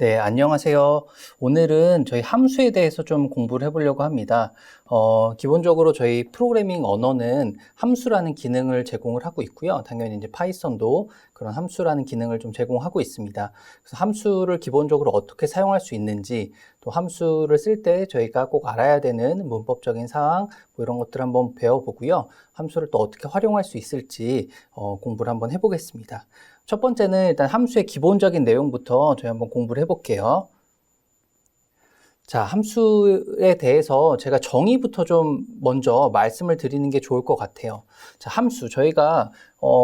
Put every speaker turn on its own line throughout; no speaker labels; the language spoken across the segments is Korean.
네, 안녕하세요. 오늘은 저희 함수에 대해서 좀 공부를 해보려고 합니다. 기본적으로 저희 프로그래밍 언어는 함수라는 기능을 제공을 하고 있고요. 당연히 이제 파이썬도 그런 함수라는 기능을 좀 제공하고 있습니다. 그래서 함수를 기본적으로 어떻게 사용할 수 있는지, 또 함수를 쓸 때 저희가 꼭 알아야 되는 문법적인 사항, 뭐 이런 것들 한번 배워보고요. 함수를 또 어떻게 활용할 수 있을지 공부를 한번 해보겠습니다. 첫 번째는 일단 함수의 기본적인 내용부터 저희 한번 공부를 해볼게요. 자, 함수에 대해서 제가 정의부터 좀 먼저 말씀을 드리는 게 좋을 것 같아요. 자, 함수. 저희가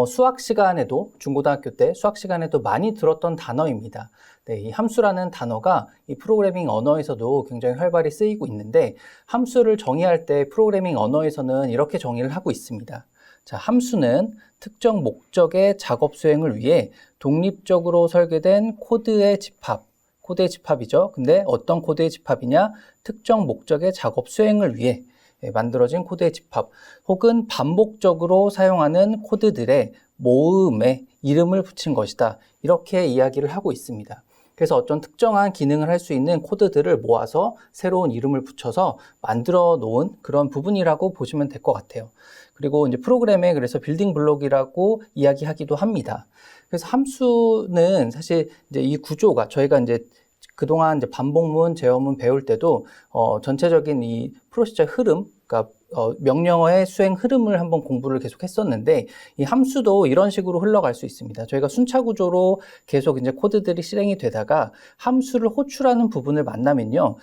수학 시간에도, 중고등학교 때 수학 시간에도 많이 들었던 단어입니다. 네, 이 함수라는 단어가 이 프로그래밍 언어에서도 굉장히 활발히 쓰이고 있는데, 함수를 정의할 때 프로그래밍 언어에서는 이렇게 정의를 하고 있습니다. 자, 함수는 특정 목적의 작업 수행을 위해 독립적으로 설계된 코드의 집합이죠. 근데 어떤 코드의 집합이냐? 특정 목적의 작업 수행을 위해 만들어진 코드의 집합, 혹은 반복적으로 사용하는 코드들의 모음에 이름을 붙인 것이다. 이렇게 이야기를 하고 있습니다. 그래서 어떤 특정한 기능을 할 수 있는 코드들을 모아서 새로운 이름을 붙여서 만들어 놓은 그런 부분이라고 보시면 될 것 같아요. 그리고 이제 프로그램에 그래서 빌딩 블록이라고 이야기하기도 합니다. 그래서 함수는 사실 이제 이 구조가 저희가 이제 그동안 이제 반복문, 제어문 배울 때도 전체적인 이 프로시저 흐름, 그러니까 명령어의 수행 흐름을 한번 공부를 계속 했었는데, 이 함수도 이런 식으로 흘러갈 수 있습니다. 저희가 순차 구조로 계속 이제 코드들이 실행이 되다가 함수를 호출하는 부분을 만나면요,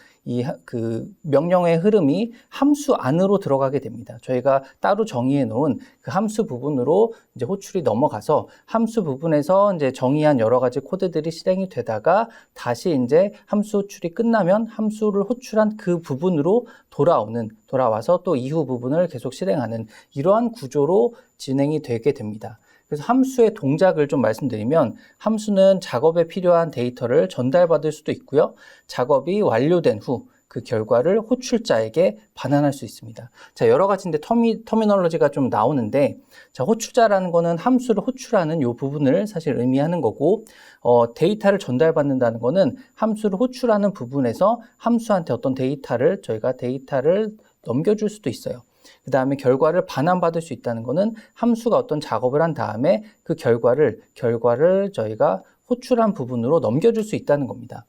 그 명령어의 흐름이 함수 안으로 들어가게 됩니다. 저희가 따로 정의해 놓은 그 함수 부분으로 이제 호출이 넘어가서 함수 부분에서 이제 정의한 여러 가지 코드들이 실행이 되다가 다시 이제 함수 호출이 끝나면 함수를 호출한 그 부분으로 돌아와서 또 이후 부분을 계속 실행하는 이러한 구조로 진행이 되게 됩니다. 그래서 함수의 동작을 좀 말씀드리면, 함수는 작업에 필요한 데이터를 전달받을 수도 있고요. 작업이 완료된 후 그 결과를 호출자에게 반환할 수 있습니다. 자, 여러 가지 이제 터미널로지가 좀 나오는데, 자, 호출자라는 거는 함수를 호출하는 이 부분을 사실 의미하는 거고, 데이터를 전달받는다는 거는 함수를 호출하는 부분에서 함수한테 어떤 저희가 데이터를 넘겨줄 수도 있어요. 그 다음에 결과를 반환받을 수 있다는 거는 함수가 어떤 작업을 한 다음에 그 결과를 저희가 호출한 부분으로 넘겨줄 수 있다는 겁니다.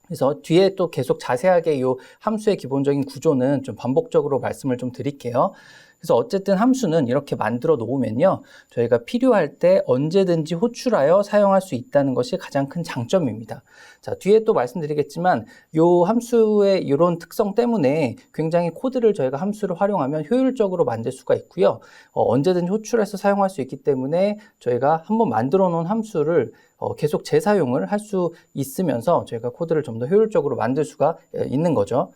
그래서 뒤에 또 계속 자세하게 이 함수의 기본적인 구조는 좀 반복적으로 말씀을 좀 드릴게요. 그래서 어쨌든 함수는 이렇게 만들어 놓으면요, 저희가 필요할 때 언제든지 호출하여 사용할 수 있다는 것이 가장 큰 장점입니다. 자, 뒤에 또 말씀드리겠지만 이 함수의 이런 특성 때문에 굉장히 코드를 저희가 함수를 활용하면 효율적으로 만들 수가 있고요. 언제든지 호출해서 사용할 수 있기 때문에 저희가 한번 만들어 놓은 함수를 계속 재사용을 할 수 있으면서 저희가 코드를 좀 더 효율적으로 만들 수가 있는 거죠.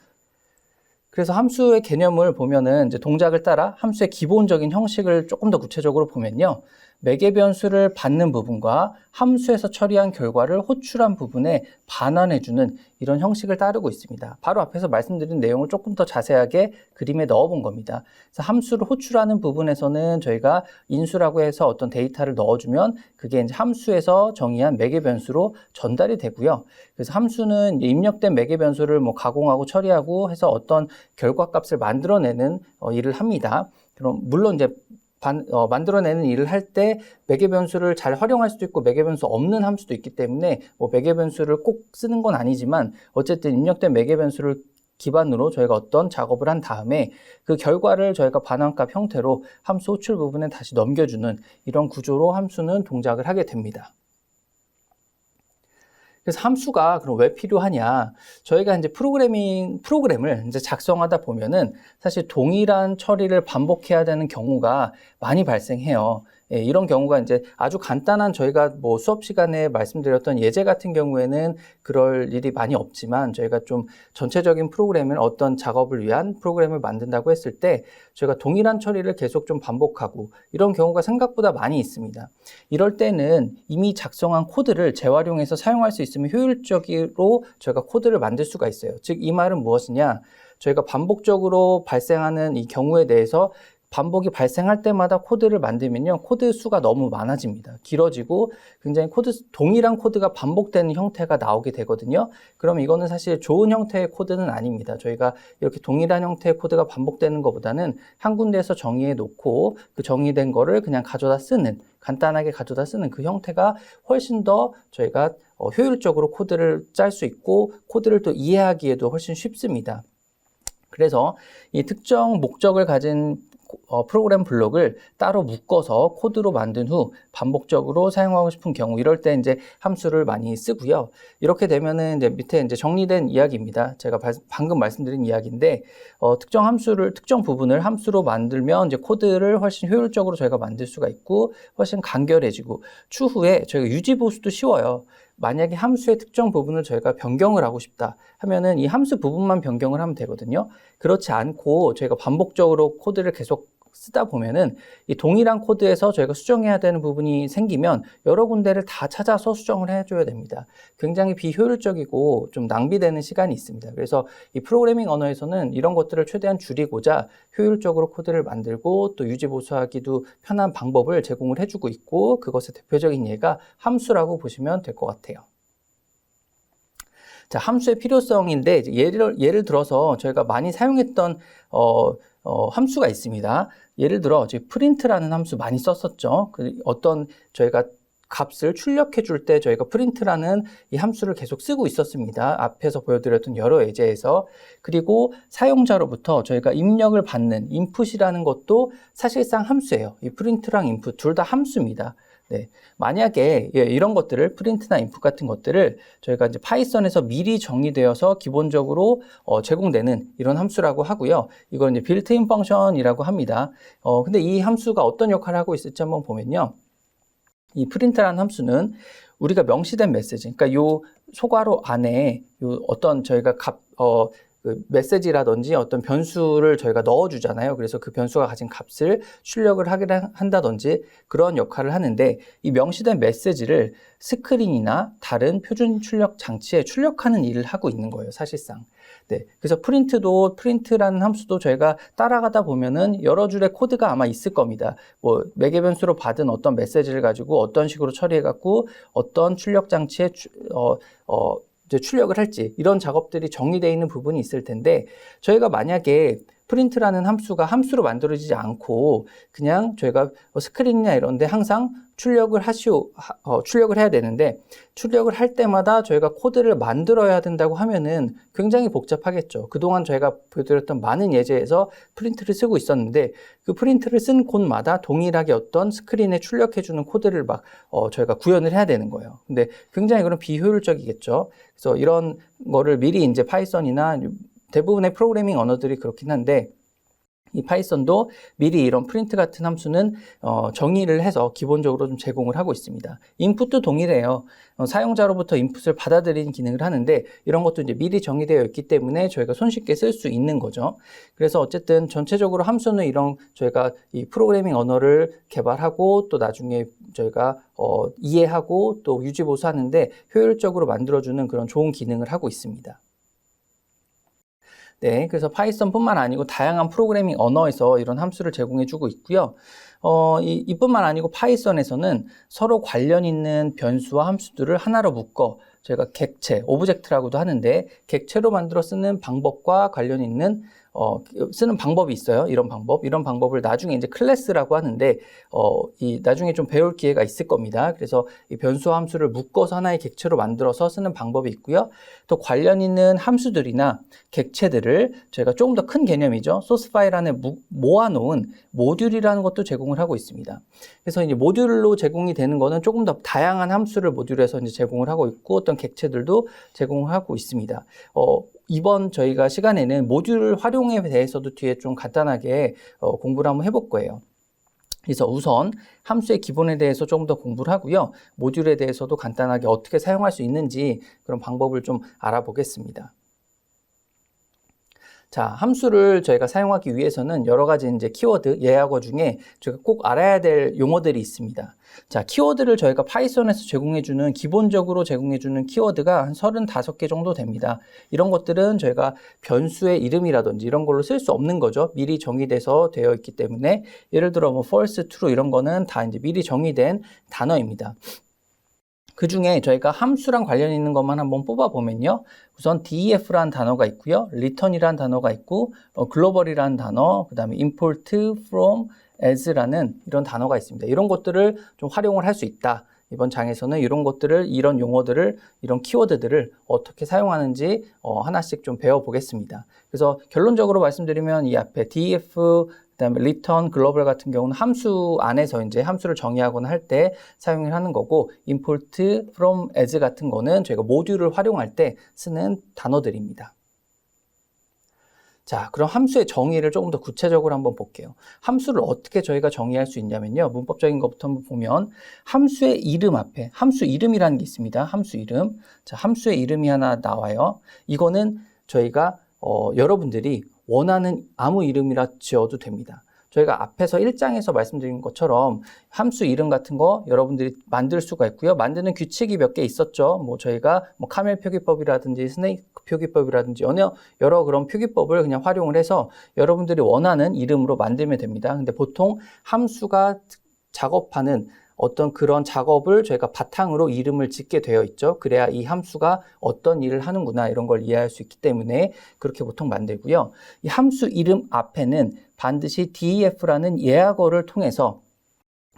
그래서 함수의 개념을 보면은 이제 동작을 따라 함수의 기본적인 형식을 조금 더 구체적으로 보면요, 매개 변수를 받는 부분과 함수에서 처리한 결과를 호출한 부분에 반환해주는 이런 형식을 따르고 있습니다. 바로 앞에서 말씀드린 내용을 조금 더 자세하게 그림에 넣어본 겁니다. 그래서 함수를 호출하는 부분에서는 저희가 인수라고 해서 어떤 데이터를 넣어주면 그게 이제 함수에서 정의한 매개 변수로 전달이 되고요. 그래서 함수는 입력된 매개 변수를 뭐 가공하고 처리하고 해서 어떤 결과값을 만들어내는 일을 합니다. 그럼 물론 이제 만들어내는 일을 할 때 매개 변수를 잘 활용할 수도 있고 매개 변수 없는 함수도 있기 때문에 뭐 매개 변수를 꼭 쓰는 건 아니지만, 어쨌든 입력된 매개 변수를 기반으로 저희가 어떤 작업을 한 다음에 그 결과를 저희가 반환값 형태로 함수 호출 부분에 다시 넘겨주는 이런 구조로 함수는 동작을 하게 됩니다. 그래서 함수가 그럼 왜 필요하냐? 저희가 이제 프로그램을 이제 작성하다 보면은 사실 동일한 처리를 반복해야 되는 경우가 많이 발생해요. 예, 이런 경우가 이제 아주 간단한, 저희가 뭐 수업 시간에 말씀드렸던 예제 같은 경우에는 그럴 일이 많이 없지만, 저희가 좀 전체적인 프로그램을 어떤 작업을 위한 프로그램을 만든다고 했을 때 저희가 동일한 처리를 계속 좀 반복하고 이런 경우가 생각보다 많이 있습니다. 이럴 때는 이미 작성한 코드를 재활용해서 사용할 수 있으면 효율적으로 저희가 코드를 만들 수가 있어요. 즉, 이 말은 무엇이냐? 저희가 반복적으로 발생하는 이 경우에 대해서 반복이 발생할 때마다 코드를 만들면요, 코드 수가 너무 많아집니다. 길어지고 굉장히 동일한 코드가 반복되는 형태가 나오게 되거든요. 그럼 이거는 사실 좋은 형태의 코드는 아닙니다. 저희가 이렇게 동일한 형태의 코드가 반복되는 것보다는 한 군데에서 정의해 놓고 그 정의된 거를 그냥 가져다 쓰는, 간단하게 가져다 쓰는 그 형태가 훨씬 더 저희가 효율적으로 코드를 짤 수 있고 코드를 또 이해하기에도 훨씬 쉽습니다. 그래서 이 특정 목적을 가진 프로그램 블록을 따로 묶어서 코드로 만든 후 반복적으로 사용하고 싶은 경우, 이럴 때 이제 함수를 많이 쓰고요. 이렇게 되면은 이제 밑에 이제 정리된 이야기입니다. 제가 방금 말씀드린 이야기인데, 특정 부분을 함수로 만들면 이제 코드를 훨씬 효율적으로 저희가 만들 수가 있고 훨씬 간결해지고, 추후에 저희가 유지 보수도 쉬워요. 만약에 함수의 특정 부분을 저희가 변경을 하고 싶다 하면은 이 함수 부분만 변경을 하면 되거든요. 그렇지 않고 저희가 반복적으로 코드를 계속 쓰다 보면은 이 동일한 코드에서 저희가 수정해야 되는 부분이 생기면 여러 군데를 다 찾아서 수정을 해줘야 됩니다. 굉장히 비효율적이고 좀 낭비되는 시간이 있습니다. 그래서 이 프로그래밍 언어에서는 이런 것들을 최대한 줄이고자 효율적으로 코드를 만들고 또 유지 보수하기도 편한 방법을 제공을 해주고 있고, 그것의 대표적인 예가 함수라고 보시면 될 것 같아요. 자, 함수의 필요성인데, 예를 들어서 저희가 많이 사용했던 함수가 있습니다. 예를 들어 프린트라는 함수 많이 썼었죠. 어떤 저희가 값을 출력해 줄 때 저희가 프린트라는 이 함수를 계속 쓰고 있었습니다. 앞에서 보여드렸던 여러 예제에서. 그리고 사용자로부터 저희가 입력을 받는 인풋이라는 것도 사실상 함수예요. 이 프린트랑 인풋 둘 다 함수입니다. 네, 만약에 이런 것들을, 프린트나 인풋 같은 것들을 저희가 이제 파이썬에서 미리 정의되어서 기본적으로 제공되는 이런 함수라고 하고요. 이걸 이제 빌트인 펑션이라고 합니다. 근데 이 함수가 어떤 역할을 하고 있을지 한번 보면요. 이 프린트라는 함수는 우리가 명시된 메시지, 그러니까 요 소괄호 안에 요 어떤 저희가 그 메시지라든지 어떤 변수를 저희가 넣어주잖아요. 그래서 그 변수가 가진 값을 출력을 한다든지 그런 역할을 하는데, 이 명시된 메시지를 스크린이나 다른 표준 출력 장치에 출력하는 일을 하고 있는 거예요, 사실상. 네, 그래서 프린트라는 함수도 저희가 따라가다 보면은 여러 줄의 코드가 아마 있을 겁니다. 뭐 매개 변수로 받은 어떤 메시지를 가지고 어떤 식으로 처리해갖고 어떤 출력 장치에 이제 출력을 할지, 이런 작업들이 정의되어 있는 부분이 있을 텐데, 저희가 만약에 프린트라는 함수가 함수로 만들어지지 않고 그냥 저희가 스크린이나 이런 데 항상 출력을 해야 되는데, 출력을 할 때마다 저희가 코드를 만들어야 된다고 하면은 굉장히 복잡하겠죠. 그동안 저희가 보여드렸던 많은 예제에서 프린트를 쓰고 있었는데, 그 프린트를 쓴 곳마다 동일하게 어떤 스크린에 출력해주는 코드를 저희가 구현을 해야 되는 거예요. 근데 굉장히 그런 비효율적이겠죠. 그래서 이런 거를 미리 이제 파이썬이나 대부분의 프로그래밍 언어들이 그렇긴 한데, 이 파이썬도 미리 이런 프린트 같은 함수는 정의를 해서 기본적으로 좀 제공을 하고 있습니다. 인풋도 동일해요. 사용자로부터 인풋을 받아들이는 기능을 하는데, 이런 것도 이제 미리 정의되어 있기 때문에 저희가 손쉽게 쓸 수 있는 거죠. 그래서 어쨌든 전체적으로 함수는 이런 저희가 이 프로그래밍 언어를 개발하고 또 나중에 저희가 이해하고 또 유지 보수하는데 효율적으로 만들어주는 그런 좋은 기능을 하고 있습니다. 네, 그래서 파이썬뿐만 아니고 다양한 프로그래밍 언어에서 이런 함수를 제공해주고 있고요. 이뿐만 아니고 파이썬에서는 서로 관련 있는 변수와 함수들을 하나로 묶어 저희가 객체, 오브젝트라고도 하는데, 객체로 만들어 쓰는 방법과 관련 있는 쓰는 방법이 있어요. 이런 방법을 나중에 이제 클래스라고 하는데, 나중에 좀 배울 기회가 있을 겁니다. 그래서 이 변수와 함수를 묶어서 하나의 객체로 만들어서 쓰는 방법이 있고요. 또 관련 있는 함수들이나 객체들을 저희가 조금 더 큰 개념이죠. 소스 파일 안에 모아놓은 모듈이라는 것도 제공을 하고 있습니다. 그래서 이제 모듈로 제공이 되는 거는 조금 더 다양한 함수를 모듈에서 이제 제공을 하고 있고, 어떤 객체들도 제공을 하고 있습니다. 이번 저희가 시간에는 모듈 활용에 대해서도 뒤에 좀 간단하게 공부를 한번 해볼 거예요. 그래서 우선 함수의 기본에 대해서 조금 더 공부를 하고요. 모듈에 대해서도 간단하게 어떻게 사용할 수 있는지 그런 방법을 좀 알아보겠습니다. 자, 함수를 저희가 사용하기 위해서는 여러 가지 이제 키워드, 예약어 중에 저희가 꼭 알아야 될 용어들이 있습니다. 자, 키워드를 저희가 파이썬에서 제공해주는, 기본적으로 제공해주는 키워드가 한 35개 정도 됩니다. 이런 것들은 저희가 변수의 이름이라든지 이런 걸로 쓸 수 없는 거죠. 미리 정의돼서 되어 있기 때문에. 예를 들어 뭐 false, true 이런 거는 다 이제 미리 정의된 단어입니다. 그 중에 저희가 함수랑 관련 있는 것만 한번 뽑아보면요. 우선 def라는 단어가 있고요. return이라는 단어가 있고, global이라는 단어, 그 다음에 import from as라는 이런 단어가 있습니다. 이런 것들을 좀 활용을 할 수 있다. 이번 장에서는 이런 것들을, 이런 용어들을, 이런 키워드들을 어떻게 사용하는지 하나씩 좀 배워보겠습니다. 그래서 결론적으로 말씀드리면 이 앞에 def, 그다음에 return, global 같은 경우는 함수 안에서 이제 함수를 정의하거나 할 때 사용을 하는 거고, import from as 같은 거는 저희가 모듈을 활용할 때 쓰는 단어들입니다. 자, 그럼 함수의 정의를 조금 더 구체적으로 한번 볼게요. 함수를 어떻게 저희가 정의할 수 있냐면요. 문법적인 것부터 한번 보면 함수의 이름 앞에 함수 이름이라는 게 있습니다. 함수 이름. 자, 함수의 이름이 하나 나와요. 이거는 저희가 여러분들이 원하는 아무 이름이라 지어도 됩니다. 저희가 앞에서 1장에서 말씀드린 것처럼 함수 이름 같은 거 여러분들이 만들 수가 있고요. 만드는 규칙이 몇 개 있었죠. 뭐 저희가 뭐 카멜 표기법이라든지 스네이크 표기법이라든지 여러 그런 표기법을 그냥 활용을 해서 여러분들이 원하는 이름으로 만들면 됩니다. 근데 보통 함수가 작업하는 어떤 그런 작업을 저희가 바탕으로 이름을 짓게 되어 있죠. 그래야 이 함수가 어떤 일을 하는구나 이런 걸 이해할 수 있기 때문에 그렇게 보통 만들고요. 이 함수 이름 앞에는 반드시 def라는 예약어를 통해서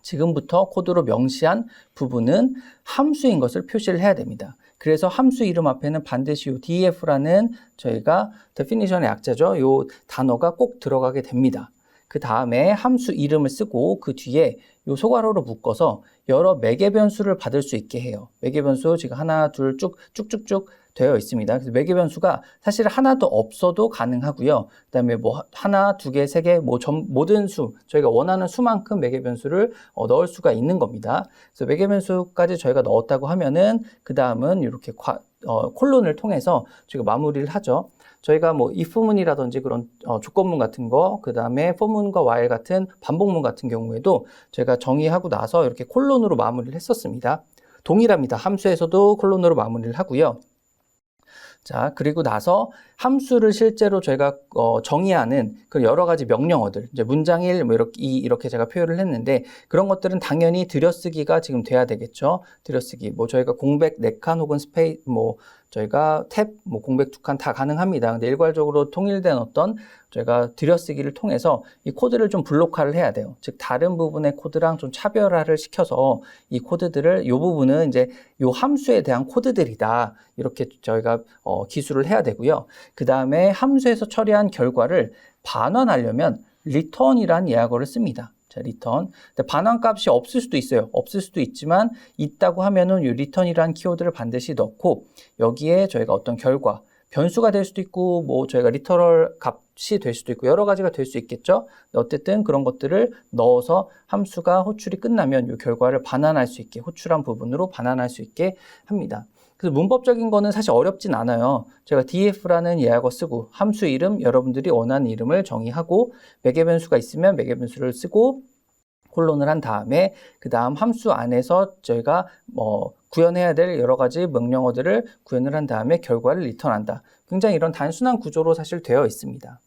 지금부터 코드로 명시한 부분은 함수인 것을 표시를 해야 됩니다. 그래서 함수 이름 앞에는 반드시 이 def라는 저희가 definition의 약자죠. 이 단어가 꼭 들어가게 됩니다. 그 다음에 함수 이름을 쓰고 그 뒤에 요 소괄호로 묶어서 여러 매개 변수를 받을 수 있게 해요. 매개 변수 지금 하나, 둘 쭉쭉쭉 되어 있습니다. 그래서 매개 변수가 사실 하나도 없어도 가능하고요. 그 다음에 뭐 하나, 두 개, 세 개, 모든 수, 저희가 원하는 수만큼 매개 변수를 넣을 수가 있는 겁니다. 그래서 매개 변수까지 저희가 넣었다고 하면은 그 다음은 이렇게 콜론을 통해서 저희가 마무리를 하죠. 저희가 뭐 if문이라든지 그런 조건문 같은 거, 그 다음에 for문과 while 같은 반복문 같은 경우에도 저희가 정의하고 나서 이렇게 콜론으로 마무리를 했었습니다. 동일합니다. 함수에서도 콜론으로 마무리를 하고요. 자, 그리고 나서 함수를 실제로 저희가 정의하는 그 여러 가지 명령어들, 이제 문장 1, 뭐 이렇게 제가 표현을 했는데 그런 것들은 당연히 들여쓰기가 지금 돼야 되겠죠. 들여쓰기. 뭐 저희가 공백 4칸 혹은 저희가 탭, 공백 2칸 다 가능합니다. 근데 일괄적으로 통일된 어떤 저희가 들여쓰기를 통해서 이 코드를 좀 블록화를 해야 돼요. 즉 다른 부분의 코드랑 좀 차별화를 시켜서 이 코드들을 이 부분은 이제 이 함수에 대한 코드들이다. 이렇게 저희가 기술을 해야 되고요. 그 다음에 함수에서 처리한 결과를 반환하려면 return이란 예약어를 씁니다. 자, return. 반환값이 없을 수도 있어요. 없을 수도 있지만 있다고 하면은 이 return이라는 키워드를 반드시 넣고 여기에 저희가 어떤 결과, 변수가 될 수도 있고 뭐 저희가 리터럴 값이 될 수도 있고 여러 가지가 될 수 있겠죠. 어쨌든 그런 것들을 넣어서 함수가 호출이 끝나면 이 결과를 반환할 수 있게, 호출한 부분으로 반환할 수 있게 합니다. 그래서 문법적인 거는 사실 어렵진 않아요. 제가 def라는 예약어 쓰고 함수 이름, 여러분들이 원하는 이름을 정의하고 매개 변수가 있으면 매개 변수를 쓰고 콜론을 한 다음에 그 다음 함수 안에서 저희가 구현해야 될 여러 가지 명령어들을 구현을 한 다음에 결과를 리턴한다. 굉장히 이런 단순한 구조로 사실 되어 있습니다.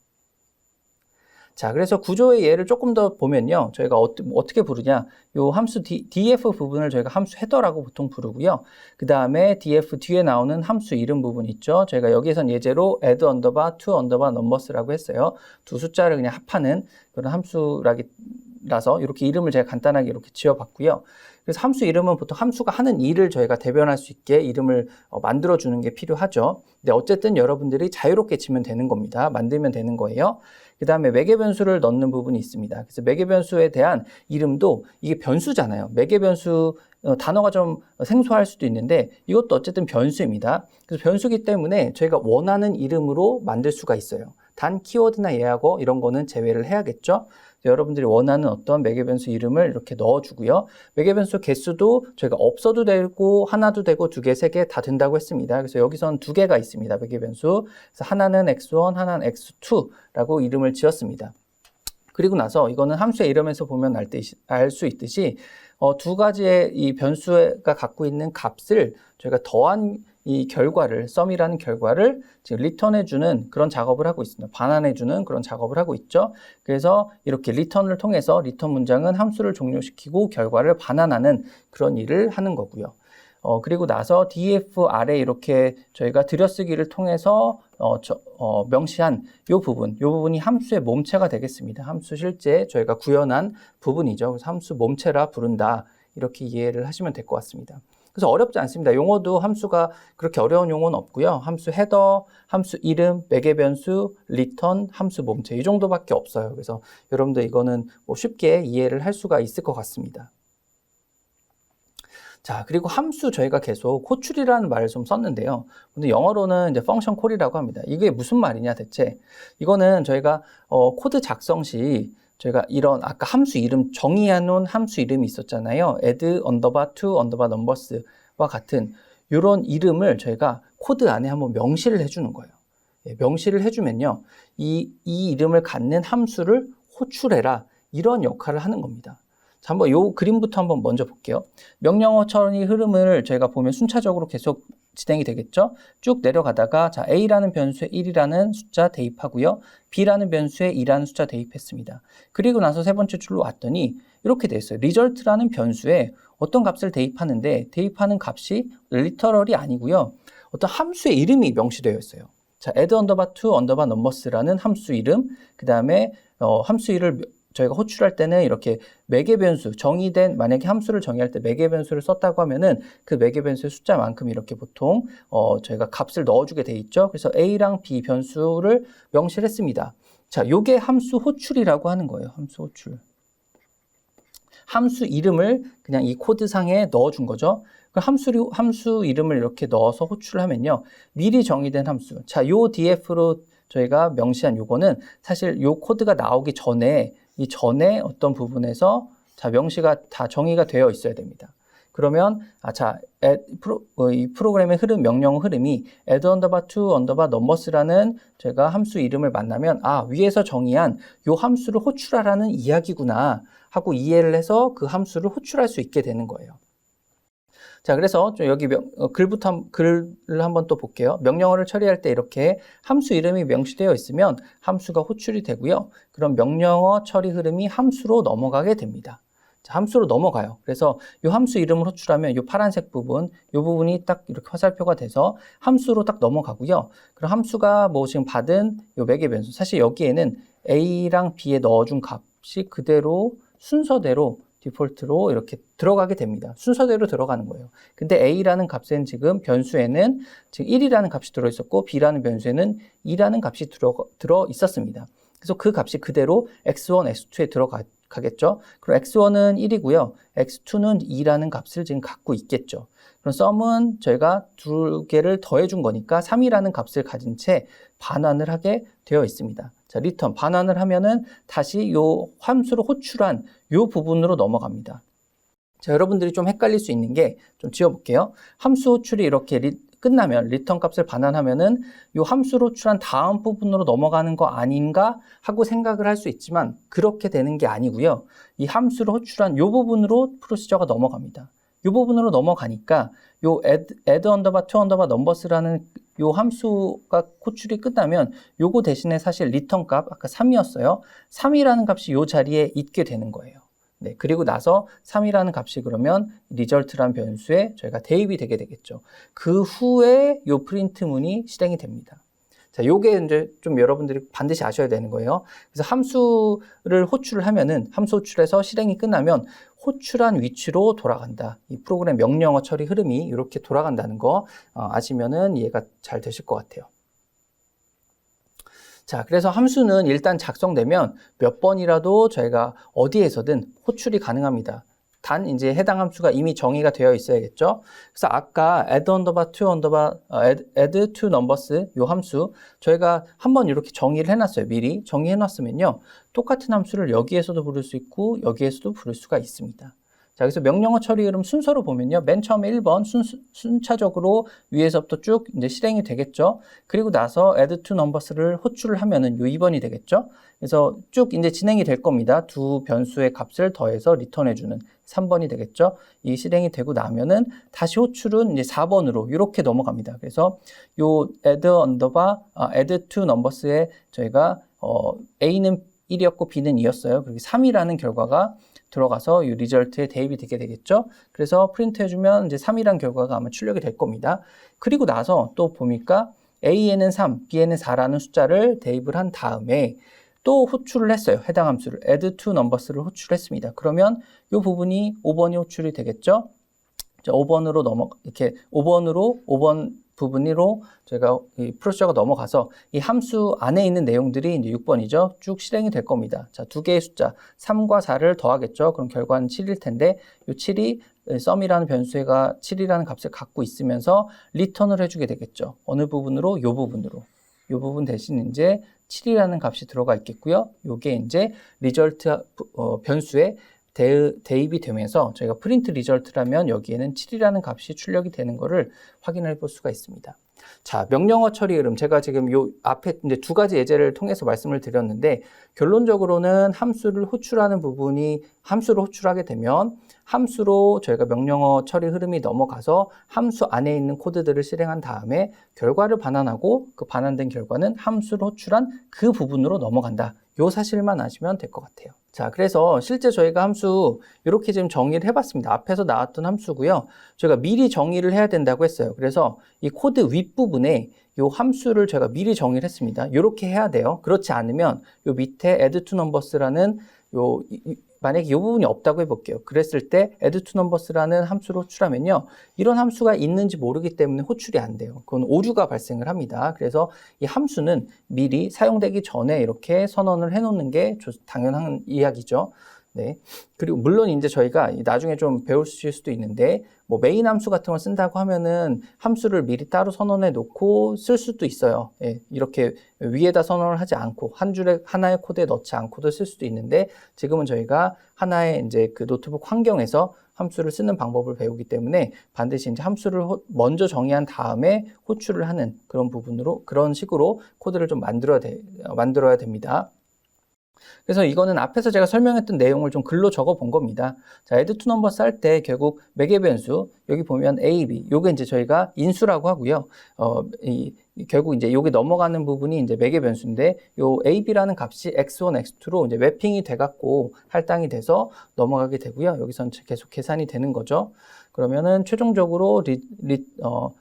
자, 그래서 구조의 예를 조금 더 보면요. 저희가 어떻게 부르냐. 요 함수 df 부분을 저희가 함수 헤더라고 보통 부르고요. 그 다음에 df 뒤에 나오는 함수 이름 부분 있죠. 저희가 여기에선 예제로 add underbar, to underbar numbers라고 했어요. 두 숫자를 그냥 합하는 그런 함수라서 이렇게 이름을 제가 간단하게 이렇게 지어봤고요. 그래서 함수 이름은 보통 함수가 하는 일을 저희가 대변할 수 있게 이름을 만들어주는 게 필요하죠. 근데 어쨌든 여러분들이 자유롭게 치면 되는 겁니다. 만들면 되는 거예요. 그 다음에 매개 변수를 넣는 부분이 있습니다. 그래서 매개 변수에 대한 이름도 이게 변수잖아요. 매개 변수 단어가 좀 생소할 수도 있는데 이것도 어쨌든 변수입니다. 그래서 변수기 때문에 저희가 원하는 이름으로 만들 수가 있어요. 단 키워드나 예약어 이런 거는 제외를 해야겠죠. 여러분들이 원하는 어떤 매개 변수 이름을 이렇게 넣어주고요. 매개 변수 개수도 저희가 없어도 되고 하나도 되고 두 개, 세 개 다 된다고 했습니다. 그래서 여기서는 두 개가 있습니다. 매개 변수. 그래서 하나는 x1, 하나는 x2라고 이름을 지었습니다. 그리고 나서 이거는 함수의 이름에서 보면 알 수 있듯이 두 가지의 이 변수가 갖고 있는 값을 저희가 더한 이 결과를, 썸이라는 결과를 지금 리턴해주는 그런 작업을 하고 있습니다. 반환해주는 그런 작업을 하고 있죠. 그래서 이렇게 리턴을 통해서 리턴 문장은 함수를 종료시키고 결과를 반환하는 그런 일을 하는 거고요. 그리고 나서 df 아래 이렇게 저희가 들여쓰기를 통해서 명시한 이 부분이 함수의 몸체가 되겠습니다. 함수 실제 저희가 구현한 부분이죠. 그래서 함수 몸체라 부른다. 이렇게 이해를 하시면 될 것 같습니다. 그래서 어렵지 않습니다. 용어도 함수가 그렇게 어려운 용어는 없고요. 함수 헤더, 함수 이름, 매개 변수, 리턴, 함수 몸체 이 정도밖에 없어요. 그래서 여러분들 이거는 뭐 쉽게 이해를 할 수가 있을 것 같습니다. 자, 그리고 함수 저희가 계속 호출이라는 말을 좀 썼는데요. 근데 영어로는 이제 펑션 콜이라고 합니다. 이게 무슨 말이냐 대체? 이거는 저희가 코드 작성 시 저희가 이런 아까 함수 이름 정의해 놓은 함수 이름이 있었잖아요. add underbar to underbar numbers와 같은 이런 이름을 저희가 코드 안에 한번 명시를 해주는 거예요. 명시를 해주면요, 이 이름을 갖는 함수를 호출해라 이런 역할을 하는 겁니다. 자, 한번 요 그림부터 한번 먼저 볼게요. 명령어 처리 흐름을 저희가 보면 순차적으로 계속 진행이 되겠죠. 쭉 내려가다가 자, A라는 변수에 1이라는 숫자 대입하고요. B라는 변수에 2라는 숫자 대입했습니다. 그리고 나서 세 번째 줄로 왔더니 이렇게 돼 있어요. result라는 변수에 어떤 값을 대입하는데 대입하는 값이 리터럴이 아니고요. 어떤 함수의 이름이 명시되어 있어요. 자, add underbar to underbar numbers라는 함수 이름, 그 다음에 함수 이름을 저희가 호출할 때는 이렇게 매개 변수, 정의된 만약에 함수를 정의할 때 매개 변수를 썼다고 하면은 그 매개 변수의 숫자만큼 이렇게 보통 저희가 값을 넣어주게 돼 있죠. 그래서 A랑 B 변수를 명시를 했습니다. 자, 요게 함수 호출이라고 하는 거예요. 함수 호출. 함수 이름을 그냥 이 코드상에 넣어준 거죠. 그 함수 이름을 이렇게 넣어서 호출을 하면요. 미리 정의된 함수. 자, 요 df로 저희가 명시한 요거는 사실 요 코드가 나오기 전에 이 전에 어떤 부분에서 자, 명시가 다 정의가 되어 있어야 됩니다. 그러면 이 프로그램의 흐름, 명령 흐름이 add underbar to underbar numbers라는 제가 함수 이름을 만나면 위에서 정의한 요 함수를 호출하라는 이야기구나 하고 이해를 해서 그 함수를 호출할 수 있게 되는 거예요. 자, 그래서 좀 여기 글을 한번 또 볼게요. 명령어를 처리할 때 이렇게 함수 이름이 명시되어 있으면 함수가 호출이 되고요. 그럼 명령어 처리 흐름이 함수로 넘어가게 됩니다. 자, 함수로 넘어가요. 그래서 이 함수 이름을 호출하면 이 파란색 부분, 이 부분이 딱 이렇게 화살표가 돼서 함수로 딱 넘어가고요. 그럼 함수가 뭐 지금 받은 이 매개 변수, 사실 여기에는 A랑 B에 넣어준 값이 그대로 순서대로 디폴트로 이렇게 들어가게 됩니다. 순서대로 들어가는 거예요. 근데 A라는 값엔 지금 변수에는 지금 1이라는 값이 들어있었고 B라는 변수에는 2라는 값이 들어 있었습니다. 그래서 그 값이 그대로 x1, x2에 들어가겠죠. 그럼 x1은 1이고요. x2는 2라는 값을 지금 갖고 있겠죠. 그럼 썸은 저희가 두 개를 더해준 거니까 3이라는 값을 가진 채 반환을 하게 되어 있습니다. 자, 리턴 반환을 하면은 다시 요 함수를 호출한 요 부분으로 넘어갑니다. 자, 여러분들이 좀 헷갈릴 수 있는 게 좀 지워볼게요. 함수 호출이 이렇게 끝나면 리턴 값을 반환하면은 요 함수를 호출한 다음 부분으로 넘어가는 거 아닌가 하고 생각을 할 수 있지만 그렇게 되는 게 아니고요. 이 함수를 호출한 요 부분으로 프로시저가 넘어갑니다. 이 부분으로 넘어가니까 요 add underbar to underbar numbers라는 요 함수가 호출이 끝나면 요거 대신에 사실 리턴 값 아까 3이었어요. 3이라는 값이 요 자리에 있게 되는 거예요. 네, 그리고 나서 3이라는 값이 그러면 result라는 변수에 저희가 대입이 되게 되겠죠. 그 후에 요 프린트문이 실행이 됩니다. 자, 요게 이제 좀 여러분들이 반드시 아셔야 되는 거예요. 그래서 함수를 호출을 하면은 함수 호출해서 실행이 끝나면 호출한 위치로 돌아간다. 이 프로그램 명령어 처리 흐름이 이렇게 돌아간다는 거 아시면은 이해가 잘 되실 것 같아요. 자, 그래서 함수는 일단 작성되면 몇 번이라도 저희가 어디에서든 호출이 가능합니다. 단 이제 해당 함수가 이미 정의가 되어 있어야겠죠. 그래서 아까 add underbar to underbar add to numbers 요 함수 저희가 한번 이렇게 정의를 해놨어요. 미리 정의해놨으면요. 똑같은 함수를 여기에서도 부를 수 있고 여기에서도 부를 수가 있습니다. 자, 그래서 명령어 처리 흐름 순서로 보면요. 맨 처음에 1번 순차적으로 위에서부터 쭉 이제 실행이 되겠죠. 그리고 나서 add to numbers를 호출을 하면은 요 2번이 되겠죠. 그래서 쭉 이제 진행이 될 겁니다. 두 변수의 값을 더해서 리턴해주는 3번이 되겠죠. 이 실행이 되고 나면은 다시 호출은 이제 4번으로 이렇게 넘어갑니다. 그래서 요 add to numbers에 저희가 A는 1이었고 B는 2였어요. 그리고 3이라는 결과가 들어가서 이 리절트에 대입이 되게 되겠죠. 그래서 프린트 해주면 이제 3이란 결과가 아마 출력이 될 겁니다. 그리고 나서 또 보니까 A에는 3, B에는 4라는 숫자를 대입을 한 다음에 또 호출을 했어요. 해당 함수를 add to numbers를 호출했습니다. 그러면 이 부분이 5번이 호출이 되겠죠. 자, 5번으로 이렇게 5번 부분으로 저희가 이 프로세서가 넘어가서 이 함수 안에 있는 내용들이 이제 6번이죠. 쭉 실행이 될 겁니다. 자, 두 개의 숫자 3과 4를 더하겠죠. 그럼 결과는 7일 텐데 이 7이 sum이라는 변수가 7이라는 값을 갖고 있으면서 리턴을 해주게 되겠죠. 어느 부분으로? 이 부분으로. 이 부분 대신 이제 7이라는 값이 들어가 있겠고요. 이게 이제 리절트 변수에 대입이 되면서 저희가 프린트 리절트라면 여기에는 7이라는 값이 출력이 되는 것을 확인해 볼 수가 있습니다. 자, 명령어 처리 흐름. 제가 지금 요 앞에 이제 두 가지 예제를 통해서 말씀을 드렸는데 결론적으로는 함수를 호출하는 부분이 함수를 호출하게 되면 함수로 저희가 명령어 처리 흐름이 넘어가서 함수 안에 있는 코드들을 실행한 다음에 결과를 반환하고 그 반환된 결과는 함수를 호출한 그 부분으로 넘어간다. 요 사실만 아시면 될 것 같아요. 자, 그래서 실제 저희가 함수 이렇게 지금 정의를 해봤습니다. 앞에서 나왔던 함수고요. 저희가 미리 정의를 해야 된다고 했어요. 그래서 이 코드 윗부분에 이 함수를 제가 미리 정의를 했습니다. 이렇게 해야 돼요. 그렇지 않으면 이 밑에 add to numbers라는 만약에 이 부분이 없다고 해볼게요. 그랬을 때 add to numbers라는 함수를 호출하면요. 이런 함수가 있는지 모르기 때문에 호출이 안 돼요. 그건 오류가 발생을 합니다. 그래서 이 함수는 미리 사용되기 전에 이렇게 선언을 해놓는 게 당연한 이야기죠. 네. 그리고 물론 이제 저희가 나중에 좀 배우실 수도 있는데 뭐 메인 함수 같은 걸 쓴다고 하면은 함수를 미리 따로 선언해 놓고 쓸 수도 있어요. 예, 이렇게 위에다 선언을 하지 않고 하나의 코드에 넣지 않고도 쓸 수도 있는데 지금은 저희가 하나의 이제 그 노트북 환경에서 함수를 쓰는 방법을 배우기 때문에 반드시 이제 함수를 먼저 정의한 다음에 호출을 하는 그런 식으로 코드를 좀 만들어야 됩니다. 그래서 이거는 앞에서 제가 설명했던 내용을 좀 글로 적어 본 겁니다. 자, add to numbers 할 때 결국 매개 변수, 여기 보면 a, b, 요게 이제 저희가 인수라고 하고요. 결국 이제 요게 넘어가는 부분이 이제 매개 변수인데, 요 a, b라는 값이 x1, x2로 이제 매핑이 돼갖고 할당이 돼서 넘어가게 되고요. 여기선 계속 계산이 되는 거죠. 그러면은 최종적으로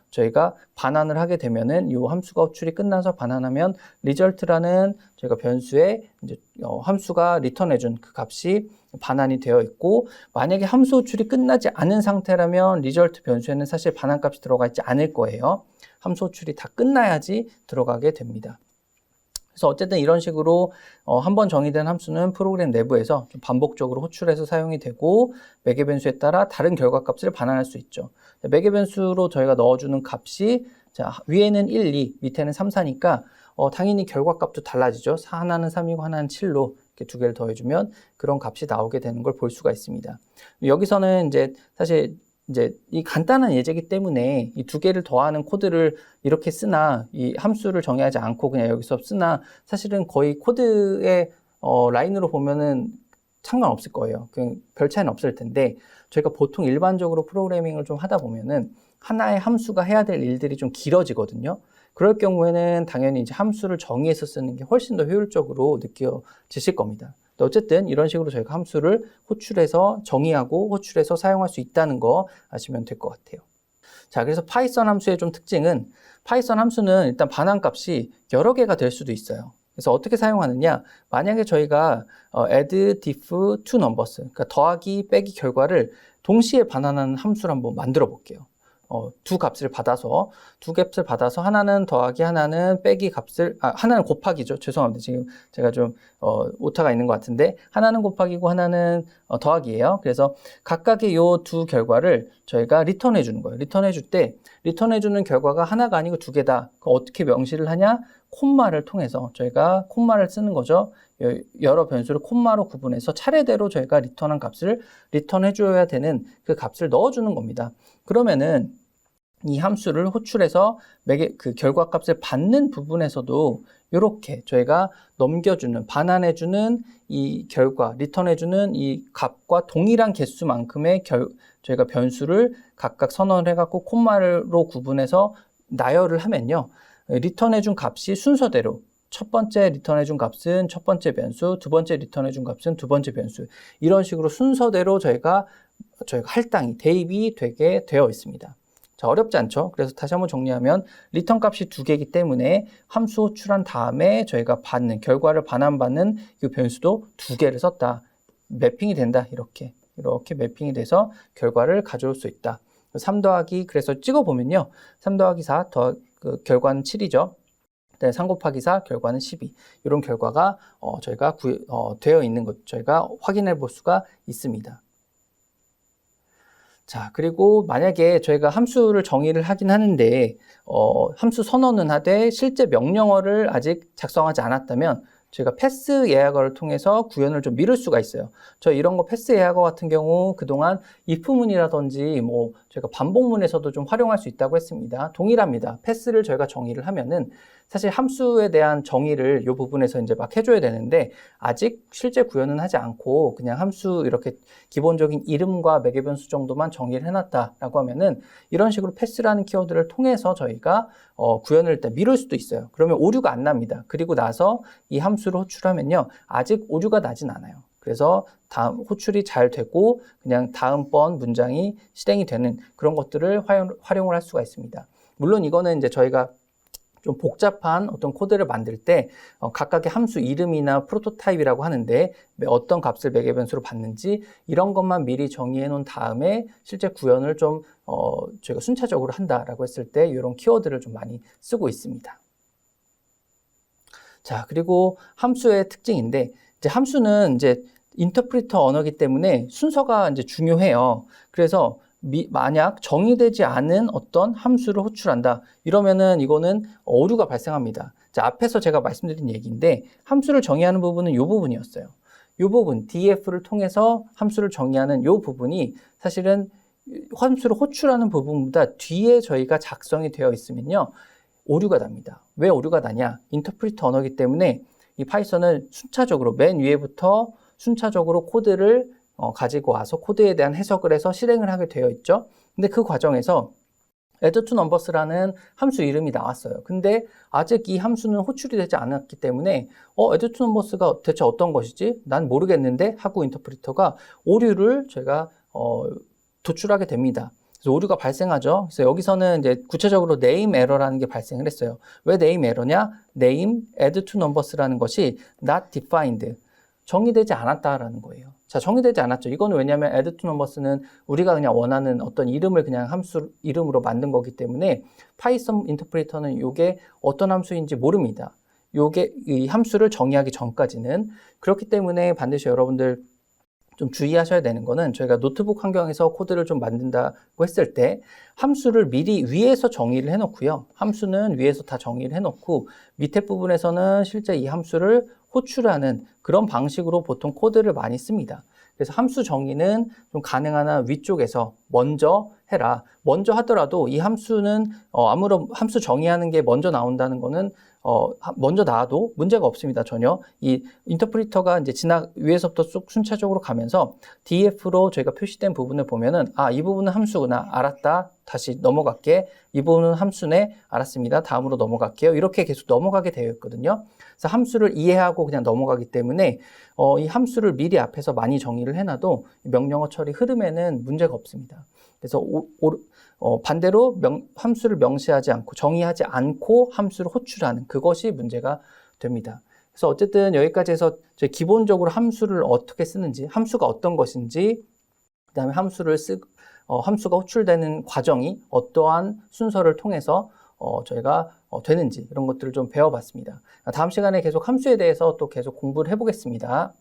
저희가 반환을 하게 되면은 이 함수가 호출이 끝나서 반환하면 result라는 저희가 변수에 이제 함수가 리턴해준 그 값이 반환이 되어 있고 만약에 함수 호출이 끝나지 않은 상태라면 result 변수에는 사실 반환 값이 들어가 있지 않을 거예요. 함수 호출이 다 끝나야지 들어가게 됩니다. 그래서 어쨌든 이런 식으로 한번 정의된 함수는 프로그램 내부에서 좀 반복적으로 호출해서 사용이 되고 매개 변수에 따라 다른 결과값을 반환할 수 있죠. 매개 변수로 저희가 넣어주는 값이 자, 위에는 1, 2, 밑에는 3, 4니까 당연히 결과값도 달라지죠. 하나는 3이고 하나는 7로 이렇게 두 개를 더해주면 그런 값이 나오게 되는 걸 볼 수가 있습니다. 여기서는 이제 사실 이제 이 간단한 예제이기 때문에 이 두 개를 더하는 코드를 이렇게 쓰나 이 함수를 정의하지 않고 그냥 여기서 쓰나 사실은 거의 코드의 라인으로 보면은 상관없을 거예요. 그냥 별 차이는 없을 텐데 저희가 보통 일반적으로 프로그래밍을 좀 하다 보면은 하나의 함수가 해야 될 일들이 좀 길어지거든요. 그럴 경우에는 당연히 이제 함수를 정의해서 쓰는 게 훨씬 더 효율적으로 느껴지실 겁니다. 어쨌든 이런 식으로 저희가 함수를 호출해서 정의하고 호출해서 사용할 수 있다는 거 아시면 될 것 같아요. 자, 그래서 파이썬 함수의 좀 특징은 파이썬 함수는 일단 반환값이 여러 개가 될 수도 있어요. 그래서 어떻게 사용하느냐? 만약에 저희가 add diff to numbers, 그러니까 더하기 빼기 결과를 동시에 반환하는 함수를 한번 만들어 볼게요. 두 값을 받아서 하나는 더하기 하나는 빼기 값을 하나는 곱하기죠. 죄송합니다. 지금 제가 좀 오타가 있는 것 같은데 하나는 곱하기고 하나는 더하기예요. 그래서 각각의 요 두 결과를 저희가 리턴해 주는 거예요. 리턴해 줄 때 리턴해 주는 결과가 하나가 아니고 두 개다. 어떻게 명시를 하냐? 콤마를 통해서 저희가 콤마를 쓰는 거죠. 여러 변수를 콤마로 구분해서 차례대로 저희가 리턴한 값을 리턴해 줘야 되는 그 값을 넣어 주는 겁니다. 그러면은 이 함수를 호출해서 그 결과 값을 받는 부분에서도 이렇게 저희가 넘겨주는, 반환해주는 이 결과, 리턴해주는 이 값과 동일한 개수만큼의 저희가 변수를 각각 선언을 해갖고 콤마로 구분해서 나열을 하면요. 리턴해준 값이 순서대로 첫 번째 리턴해준 값은 첫 번째 변수, 두 번째 리턴해준 값은 두 번째 변수, 이런 식으로 순서대로 저희가 할당이, 대입이 되게 되어 있습니다. 자, 어렵지 않죠? 그래서 다시 한번 정리하면 리턴 값이 두 개이기 때문에 함수 호출한 다음에 저희가 받는, 결과를 반환받는 이 변수도 두 개를 썼다. 매핑이 된다. 이렇게 매핑이 돼서 결과를 가져올 수 있다. 3 더하기, 그래서 찍어보면요. 3 더하기 4, 결과는 7이죠. 3 곱하기 4, 결과는 12. 이런 결과가 저희가 되어 있는 것, 저희가 확인해 볼 수가 있습니다. 자, 그리고 만약에 저희가 함수를 정의를 하긴 하는데 함수 선언은 하되 실제 명령어를 아직 작성하지 않았다면 저희가 패스 예약어를 통해서 구현을 좀 미룰 수가 있어요. 저 이런 거 패스 예약어 같은 경우 그동안 if문이라든지 뭐 저희가 반복문에서도 좀 활용할 수 있다고 했습니다. 동일합니다. 패스를 저희가 정의를 하면은 사실 함수에 대한 정의를 이 부분에서 이제 막 해줘야 되는데 아직 실제 구현은 하지 않고 그냥 함수 이렇게 기본적인 이름과 매개변수 정도만 정의를 해놨다라고 하면은 이런 식으로 패스라는 키워드를 통해서 저희가 구현을 일단 미룰 수도 있어요. 그러면 오류가 안 납니다. 그리고 나서 이 함수를 호출하면요. 아직 오류가 나진 않아요. 그래서 다음 호출이 잘 되고 그냥 다음번 문장이 실행이 되는 그런 것들을 활용을 할 수가 있습니다. 물론 이거는 이제 저희가 좀 복잡한 어떤 코드를 만들 때 각각의 함수 이름이나 프로토타입이라고 하는데 어떤 값을 매개변수로 받는지 이런 것만 미리 정의해 놓은 다음에 실제 구현을 좀 저희가 순차적으로 한다라고 했을 때 이런 키워드를 좀 많이 쓰고 있습니다. 자, 그리고 함수의 특징인데 이제 함수는 이제 인터프리터 언어이기 때문에 순서가 이제 중요해요. 그래서 만약 정의되지 않은 어떤 함수를 호출한다. 이러면은 이거는 오류가 발생합니다. 자, 앞에서 제가 말씀드린 얘기인데 함수를 정의하는 부분은 이 부분이었어요. 이 부분, df를 통해서 함수를 정의하는 이 부분이 사실은 함수를 호출하는 부분보다 뒤에 저희가 작성이 되어 있으면요. 오류가 납니다. 왜 오류가 나냐? 인터프리터 언어이기 때문에 이 파이썬은 순차적으로 맨 위에부터 순차적으로 코드를 가지고 와서 코드에 대한 해석을 해서 실행을 하게 되어 있죠. 근데 그 과정에서 addToNumbers라는 함수 이름이 나왔어요. 근데 아직 이 함수는 호출이 되지 않았기 때문에 addToNumbers가 대체 어떤 것이지? 난 모르겠는데 하고 인터프리터가 오류를 제가 도출하게 됩니다. 그래서 오류가 발생하죠. 그래서 여기서는 이제 구체적으로 name error라는 게 발생을 했어요. 왜 name error냐? name addToNumbers라는 것이 not defined, 정의되지 않았다라는 거예요. 자, 정의되지 않았죠. 이거는 왜냐하면 addToNumbers는 우리가 그냥 원하는 어떤 이름을 그냥 함수 이름으로 만든 거기 때문에 파이썬 인터프리터는 이게 어떤 함수인지 모릅니다. 요게 이 함수를 정의하기 전까지는. 그렇기 때문에 반드시 여러분들 좀 주의하셔야 되는 거는 저희가 노트북 환경에서 코드를 좀 만든다고 했을 때 함수를 미리 위에서 정의를 해놓고요. 함수는 위에서 다 정의를 해놓고 밑에 부분에서는 실제 이 함수를 호출하는 그런 방식으로 보통 코드를 많이 씁니다. 그래서 함수 정의는 좀 가능한 한 위쪽에서 먼저 해라. 먼저 하더라도 이 함수는 아무런 함수 정의하는 게 먼저 나온다는 거는 먼저 나와도 문제가 없습니다. 전혀. 이 인터프리터가 이제 위에서부터 쭉 순차적으로 가면서 df로 저희가 표시된 부분을 보면은 이 부분은 함수구나. 알았다. 다시 넘어갈게. 이 부분은 함수네. 알았습니다. 다음으로 넘어갈게요. 이렇게 계속 넘어가게 되어 있거든요. 그래서 함수를 이해하고 그냥 넘어가기 때문에 이 함수를 미리 앞에서 많이 정의를 해놔도 명령어 처리 흐름에는 문제가 없습니다. 그래서 반대로 함수를 명시하지 않고 정의하지 않고 함수를 호출하는 그것이 문제가 됩니다. 그래서 어쨌든 여기까지 해서 기본적으로 함수를 어떻게 쓰는지, 함수가 어떤 것인지, 그다음에 함수가 호출되는 과정이 어떠한 순서를 통해서 저희가 되는지 이런 것들을 좀 배워봤습니다. 다음 시간에 계속 함수에 대해서 또 계속 공부를 해보겠습니다.